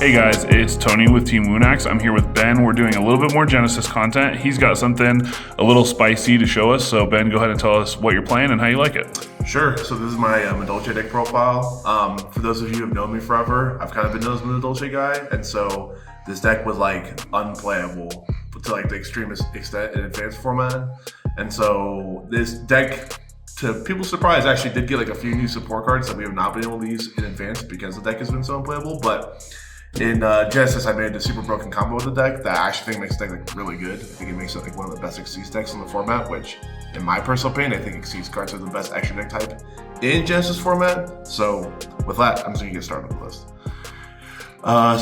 Hey guys, it's Tony with Team Woonax. I'm here with Ben. We're doing a little bit more Genesys content. He's got something a little spicy to show us. So Ben, go ahead and tell us what you're playing and how you like it. Sure. So this is my Madolche deck profile. For those of you who have known me forever, I've kind of been known as the Madolche guy, and so this deck was like unplayable to like the extremist extent in advanced format. And so this deck, to people's surprise, actually did get like a few new support cards that we have not been able to use in advance because the deck has been so unplayable. But in Genesys, I made a super broken combo with the deck that I actually think makes the deck like really good. I think it makes it like one of the best Exceeds decks in the format, which in my personal opinion, I think Exceeds cards are the best extra deck type in Genesys format. So with that, I'm just gonna get started on the list.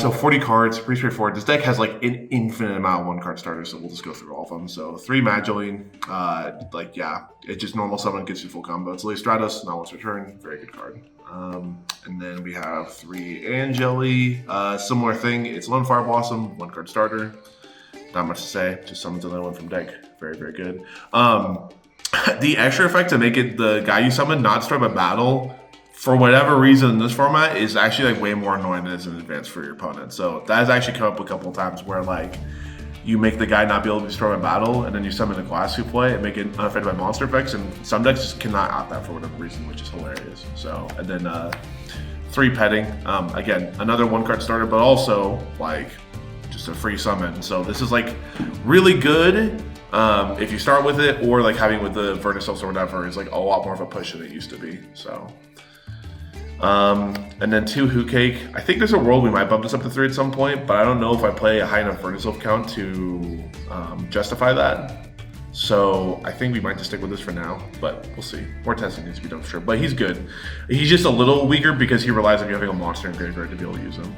So 40 cards, pretty straightforward. This deck has like an infinite amount of one card starters, so we'll just go through all of them. So 3 Madolche, it's just normal summon, gets you full combo. It's Lily Stratos, not once return, very good card. And then we have 3 Angeli, similar thing. It's Lone Fire Blossom, 1 card starter. Not much to say, just summons another one from deck. Very, very good. The extra effect to make it the guy you summon not destroyed by battle, for whatever reason in this format, is actually like way more annoying than it is in advance for your opponent. So that has actually come up a couple of times where like you make the guy not be able to be destroyed by battle, and then you summon a glass souffle and make it unaffected by monster effects, and some decks just cannot opt that for whatever reason, which is hilarious. So, and then 3 Petting, again, another 1 card starter, but also like just a free summon. So this is like really good if you start with it, or like having with the Verdant Elves or whatever is like a lot more of a push than it used to be. So. And then 2 Who Cake. I think there's a world we might bump this up to 3 at some point, but I don't know if I play a high enough Verdant Elf count to justify that. So I think we might just stick with this for now, but we'll see. More testing needs to be done for sure. But he's good. He's just a little weaker because he relies on you having a monster in graveyard to be able to use him.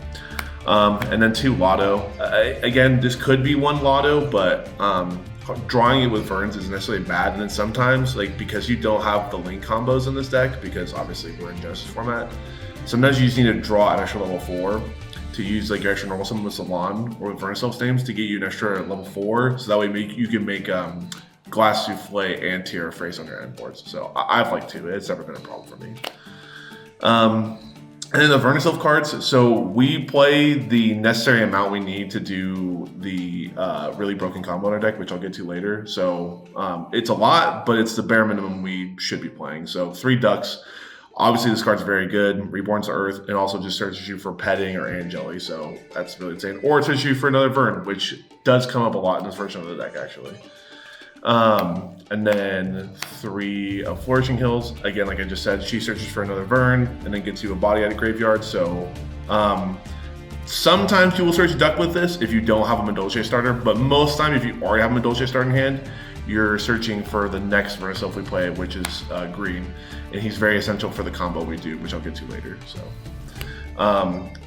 And then 2 Lotto. Again, this could be 1 Lotto, but drawing it with Verns isn't necessarily bad. And then sometimes, like, because you don't have the link combos in this deck, because obviously we're in Genesys format, sometimes you just need to draw an extra level 4 to use like your extra normal summon with SMALLEN or with Verdant Elves names to get you an extra level 4, so that way you can make Glass Souffle and Tear Phrase on your end boards. So I've liked 2. It's never been a problem for me. And then the Verdant Elf cards, so we play the necessary amount we need to do the really broken combo in our deck, which I'll get to later. So it's a lot, but it's the bare minimum we should be playing. So 3 Ducks. Obviously, this card's very good. Reborn's Earth, and also just searches you for Petting or Angeli, so that's really insane. Or it searches you for another Vern, which does come up a lot in this version of the deck, actually. And then 3 Flourishing Hills. Again, like I just said, she searches for another Vern and then gets you a body out of graveyard. So sometimes you will search Duck with this if you don't have a Madolche starter, but most time if you already have a Madolche starter in hand, you're searching for the next Verdant Elf we play, which is Green, and he's very essential for the combo we do, which I'll get to later. So.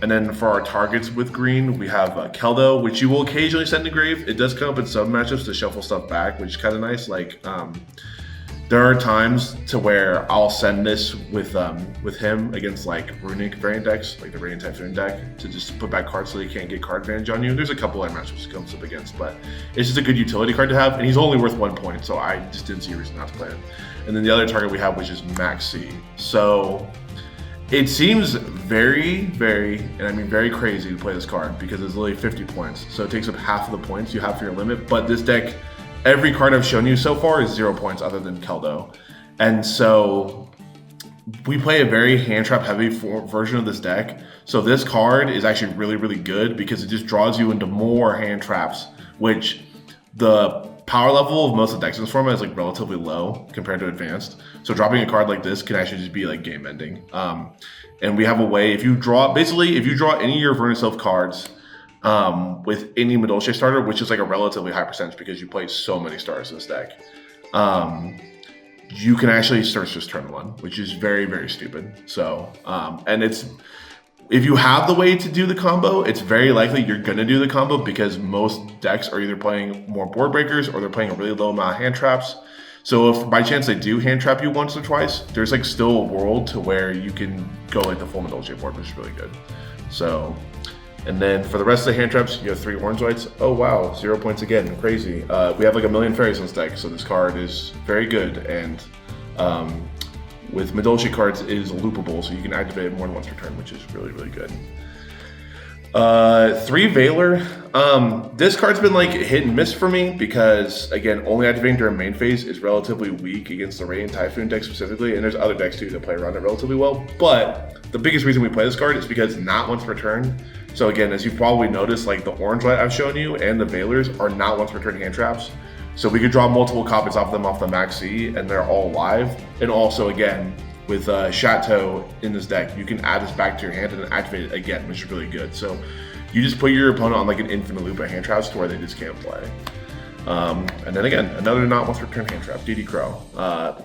And then for our targets with Green, we have Keldo, which you will occasionally send to grave. It does come up in some matchups to shuffle stuff back, which is kind of nice. Like, there are times to where I'll send this with him against like Runic variant decks, like the Radiant Typhoon deck, to just put back cards so he can't get card advantage on you. There's a couple of matchups he comes up against, but it's just a good utility card to have, and he's only worth 1 point, so I just didn't see a reason not to play him. And then the other target we have, which is Maxi. So it seems very, very, and I mean very crazy to play this card because it's literally 50 points. So it takes up half of the points you have for your limit, but this deck, every card I've shown you so far is 0 points other than Keldo. And so we play a very hand trap heavy version of this deck. So this card is actually really, really good because it just draws you into more hand traps, which the power level of most of the decks in this format is like relatively low compared to advanced. So dropping a card like this can actually just be like game ending. And we have a way, if you draw any of your Verdant Elf cards with any Madolche starter, which is like a relatively high percentage because you play so many stars in this deck, you can actually search this turn 1, which is very, very stupid. So, and if you have the way to do the combo, it's very likely you're going to do the combo because most decks are either playing more board breakers or they're playing a really low amount of hand traps. So if by chance they do hand trap you once or twice, there's like still a world to where you can go like the full Madolche board, which is really good. So, and then for the rest of the hand traps, you have 3 Orange Whites. Oh wow, 0 points again, crazy. We have like a million fairies in this deck, so this card is very good, and with Madolche cards, it is loopable, so you can activate it more than once per turn, which is really, really good. 3 Valor. This card's been like hit and miss for me because, again, only activating during main phase is relatively weak against the Radiant Typhoon deck specifically, and there's other decks too that play around it relatively well. But the biggest reason we play this card is because not once per turn. So again, as you've probably noticed, like the orange light I've shown you and the Valors are not once per turn hand traps. So we could draw multiple copies off them off the Maxi, and they're all live. And also, again, with Chateau in this deck, you can add this back to your hand and then activate it again, which is really good. So you just put your opponent on like an infinite loop of hand traps to where they just can't play. And then again, another not once per turn hand trap, DD Crow,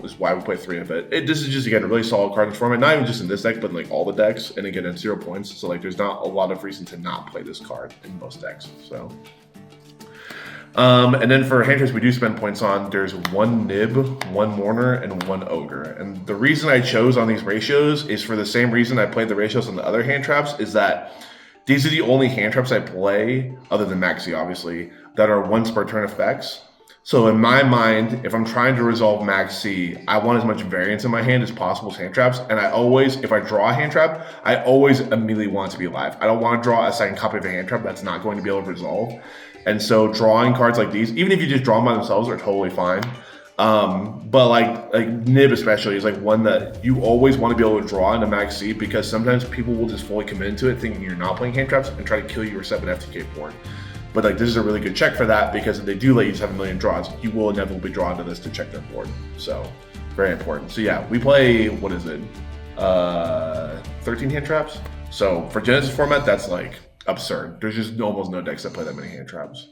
is why we play 3 of it. This is just, again, a really solid card in this format, not even just in this deck, but in like all the decks, and again, at 0 points. So like there's not a lot of reason to not play this card in most decks, so. And then for hand traps we do spend points on, there's 1 Nib, 1 Mourner, and 1 Ogre. And the reason I chose on these ratios is for the same reason I played the ratios on the other hand traps, is that these are the only hand traps I play, other than Maxi obviously, that are once per turn effects. So in my mind, if I'm trying to resolve Maxi, I want as much variance in my hand as possible as hand traps. And I always, if I draw a hand trap, I always immediately want it to be alive. I don't want to draw a second copy of a hand trap that's not going to be able to resolve. And so drawing cards like these, even if you just draw them by themselves, are totally fine. But like Nib especially is like one that you always want to be able to draw in a Maxi, because sometimes people will just fully commit into it thinking you're not playing hand traps and try to kill you or set an FTK board. But like this is a really good check for that, because if they do let you just have a million draws, you will inevitably draw into this to check their board. So very important. So yeah, we play, what is it? 13 hand traps. So for Genesys format, that's like absurd. There's just almost no decks that play that many hand traps.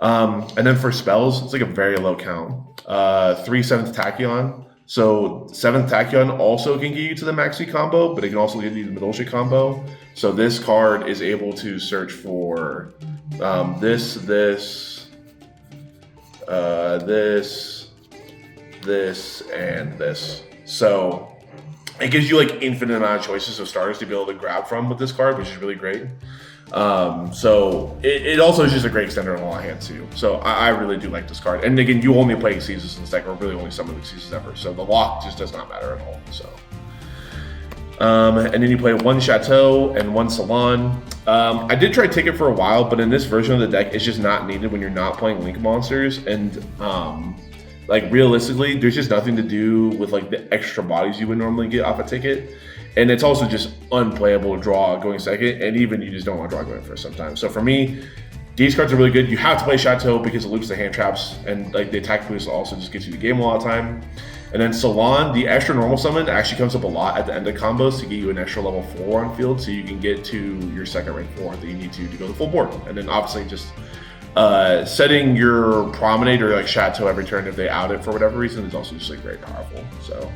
And then for spells, it's like a very low count. 3 7th Tachyon. So 7th Tachyon also can get you to the Maxi combo, but it can also get you the Madolche combo. So this card is able to search for this, and this. So it gives you like infinite amount of choices of starters to be able to grab from with this card, which is really great. So it also is just a great extender in a lot of hands too. So I really do like this card. And again, you only play Genesys in this deck, or really only some of the Genesys ever. So the lock just does not matter at all. So, and then you play 1 Chateau and 1 Salon. I did try Ticket for a while, but in this version of the deck, it's just not needed when you're not playing Link monsters. And like realistically, there's just nothing to do with like the extra bodies you would normally get off a Ticket. And it's also just unplayable to draw going second, and even you just don't want to draw going first sometimes. So for me, these cards are really good. You have to play Chateau because it loops the hand traps, and like the attack boost also just gets you the game a lot of time. And then Salon, the extra normal summon actually comes up a lot at the end of combos to get you an extra level 4 on field, so you can get to your second rank 4 that you need to go to full board. And then obviously just setting your Promenade or like Chateau every turn if they out it for whatever reason is also just like very powerful. So.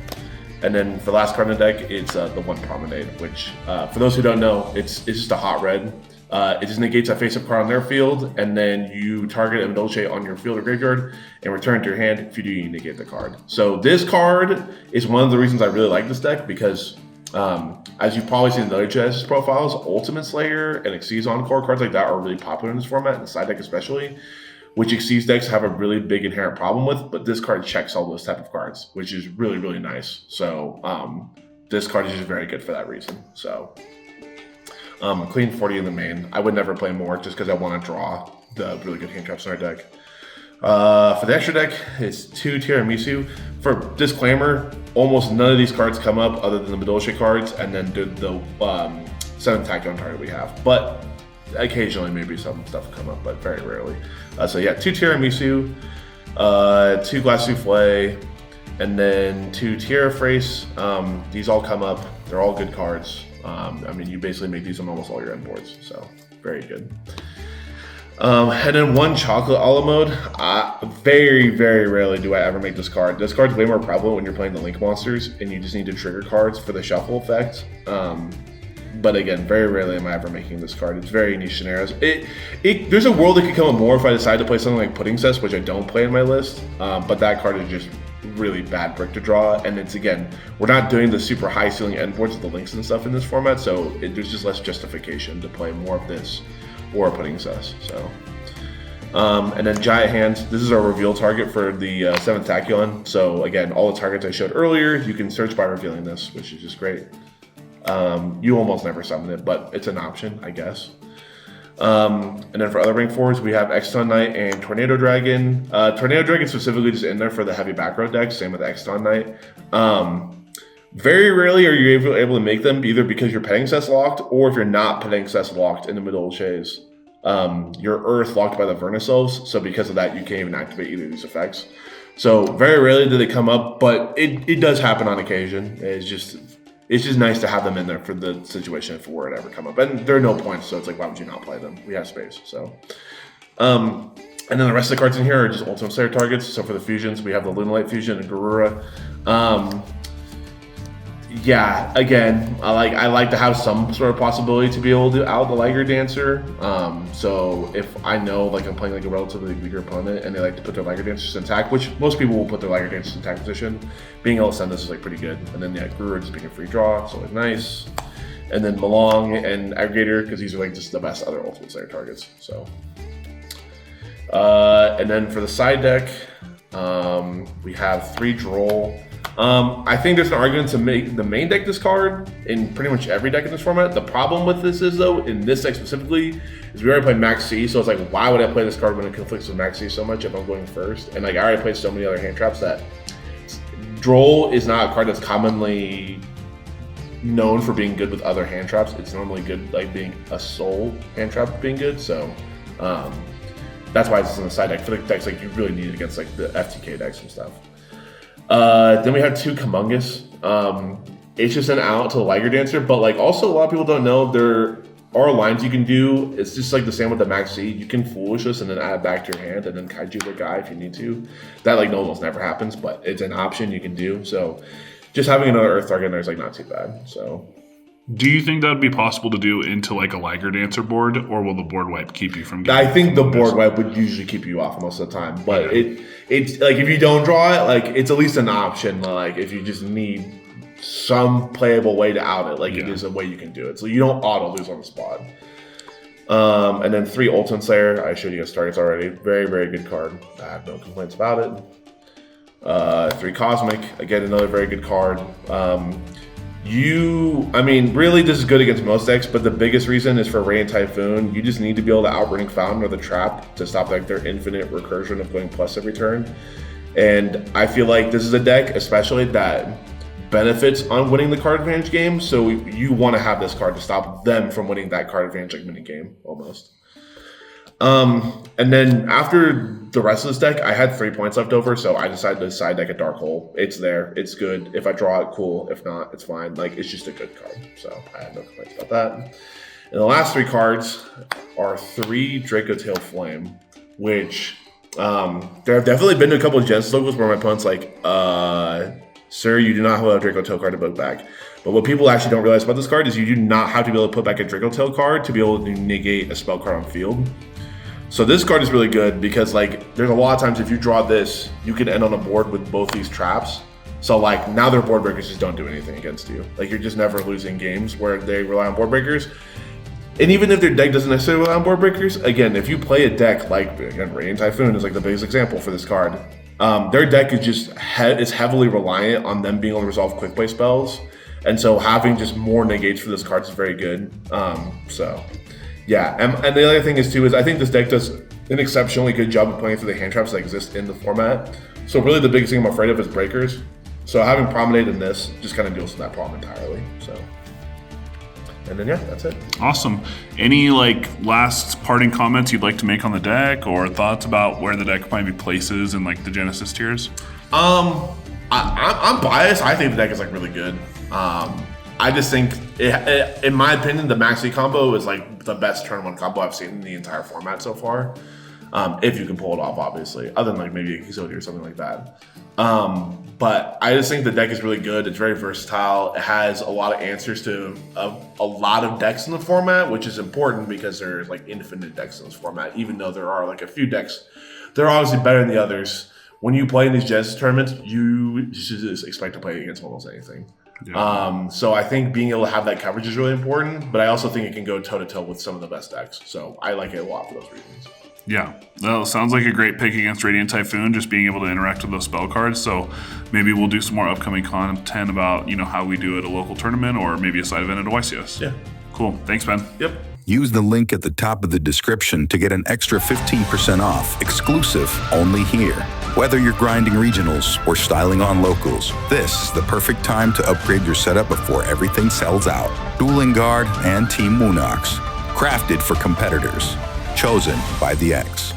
And then for the last card in the deck, it's the 1 Promenade, which for those who don't know, it's just a hot red. It just negates a face-up card on their field, and then you target a Madolche on your field or graveyard and return it to your hand. If you do, you negate the card. So this card is one of the reasons I really like this deck, because as you've probably seen in the other Genesys profiles, Ultimate Slayer and Xyz Encore cards like that are really popular in this format, in the side deck especially, which Xyz decks have a really big inherent problem with, but this card checks all those type of cards, which is really, really nice. So this card is just very good for that reason. So clean 40 in the main. I would never play more just because I want to draw the really good hand traps in our deck. For the extra deck, it's 2 Tiramisu. For disclaimer, almost none of these cards come up other than the Madolche cards, and then the 7th Tachyon target we have. But occasionally maybe some stuff come up, but very rarely. So yeah, 2 Tiramisu, 2 Glass Souffle, and then 2 Tierra-Phrase. These all come up. They're all good cards. I mean, you basically make these on almost all your end boards, so very good. And then 1 Chocolate a la mode. Very, very rarely do I ever make this card. This card's way more prevalent when you're playing the Link monsters, and you just need to trigger cards for the shuffle effect. But again, very rarely am I ever making this card. It's very niche scenarios. There's a world that could come up more if I decide to play something like Pudding Cess, which I don't play in my list. But that card is just really bad brick to draw. And it's, again, we're not doing the super high ceiling end boards with the links and stuff in this format, so there's just less justification to play more of this or Pudding Cess. So, and then Giant Hands. This is our reveal target for the 7th Tachyon. So again, all the targets I showed earlier, you can search by revealing this, which is just great. You almost never summon it, but it's an option, I guess. And then for other rank 4s, we have Exton Knight and Tornado Dragon. Tornado Dragon specifically just in there for the heavy back row deck, same with Exton Knight. Very rarely are you able to make them either because your petting set's locked, or if you're not petting set's locked in the Madolches, your Earth locked by the Vernus Elves, so because of that you can't even activate either of these effects. So very rarely do they come up, but it does happen on occasion. It's just nice to have them in there for the situation if it were to ever come up. And there are no points, so it's like, why would you not play them? We have space, so. And then the rest of the cards in here are just Ultimate Slayer targets. So for the fusions, we have the Lunalight Fusion and Garura. Yeah, again, I like to have some sort of possibility to be able to out the Liger Dancer. So if I know like I'm playing like a relatively weaker opponent and they like to put their Liger Dancers in attack, which most people will put their Liger Dancers in attack position, being able to send this is like pretty good. And then yeah, Garura just being a free draw, it's always nice. And then Malong and Aggregator, because these are like just the best other Ultimate Slayer targets. So, and then for the side deck, we have 3 Droll. I think there's an argument to make the main deck this card in pretty much every deck in this format. The problem with this is though, in this deck specifically, is we already played Max C, so it's like, why would I play this card when it conflicts with Max C so much if I'm going first? And like, I already played so many other hand traps that Droll is not a card that's commonly known for being good with other hand traps. It's normally good like being a soul hand trap being good, so that's why it's in the side deck. For the decks like you really need it against like the FTK decks and stuff. Then we have 2 Kumungus. It's just an out to the Liger Dancer, but like also a lot of people don't know there are lines you can do. It's just like the same with the Max C. You can Foolish this and then add it back to your hand and then Kaiju the guy if you need to. That like almost never happens, but it's an option you can do. So just having another Earth target in there is like not too bad. So. Do you think that would be possible to do into like a Liger Dancer board, or will the board wipe keep you from getting I think the board wipe would usually keep you off most of the time, but it's like if you don't draw it, like it's at least an option. Like if you just need some playable way to out it, like it is a way you can do it, so you don't auto lose on the spot. And then 3 Ultimate Slayer. I showed you guys targets already. Very very good card. I have no complaints about it. 3 Cosmic. Again, another very good card. I mean, really, this is good against most decks, but the biggest reason is for Radiant Typhoon. You just need to be able to outrunning Fountain or the Trap to stop like their infinite recursion of going plus every turn. And I feel like this is a deck, especially that benefits on winning the card advantage game. So you want to have this card to stop them from winning that card advantage like mini game almost. And then after the rest of this deck, I had 3 points left over, so I decided to side deck a Dark Hole. It's there, it's good. If I draw it, cool. If not, it's fine. Like, it's just a good card, so I had no complaints about that. And the last 3 cards are 3 Draco Tail Flame, which there have definitely been a couple of Genesys logos where my opponent's like, sir, you do not have a Draco Tail card to put back. But what people actually don't realize about this card is you do not have to be able to put back a Draco Tail card to be able to negate a spell card on field. So this card is really good because like there's a lot of times if you draw this, you can end on a board with both these traps. So like now their board breakers just don't do anything against you. Like you're just never losing games where they rely on board breakers. And even if their deck doesn't necessarily rely on board breakers, again, if you play a deck like, again, Radiant Typhoon is like the biggest example for this card. Their deck is just is heavily reliant on them being able to resolve quick play spells. And so having just more negates for this card is very good. So yeah, and the other thing is too is I think this deck does an exceptionally good job of playing through the hand traps that exist in the format. So really the biggest thing I'm afraid of is breakers. So having Promenade in this just kind of deals with that problem entirely. So, and then yeah, that's it. Awesome. Any like last parting comments you'd like to make on the deck, or thoughts about where the deck might be places in like the Genesys tiers? I'm biased. I think the deck is like really good. I just think, in my opinion, the Maxi combo is like the best turn 1 combo I've seen in the entire format so far. If you can pull it off, obviously, other than like maybe a Exodia or something like that. But I just think the deck is really good. It's very versatile. It has a lot of answers to a lot of decks in the format, which is important because there's like infinite decks in this format, even though there are like a few decks. They're obviously better than the others. When you play in these Genesys tournaments, you should just expect to play against almost anything. Yeah. So I think being able to have that coverage is really important, but I also think it can go toe-to-toe with some of the best decks. So I like it a lot for those reasons. Yeah, well, sounds like a great pick against Radiant Typhoon, just being able to interact with those spell cards. So maybe we'll do some more upcoming content about, how we do at a local tournament or maybe a side event at a YCS. Yeah. Cool. Thanks, Ben. Yep. Use the link at the top of the description to get an extra 15% off, exclusive only here. Whether you're grinding regionals or styling on locals, this is the perfect time to upgrade your setup before everything sells out. Dueling Guard and Team Woonox. Crafted for competitors. Chosen by the X.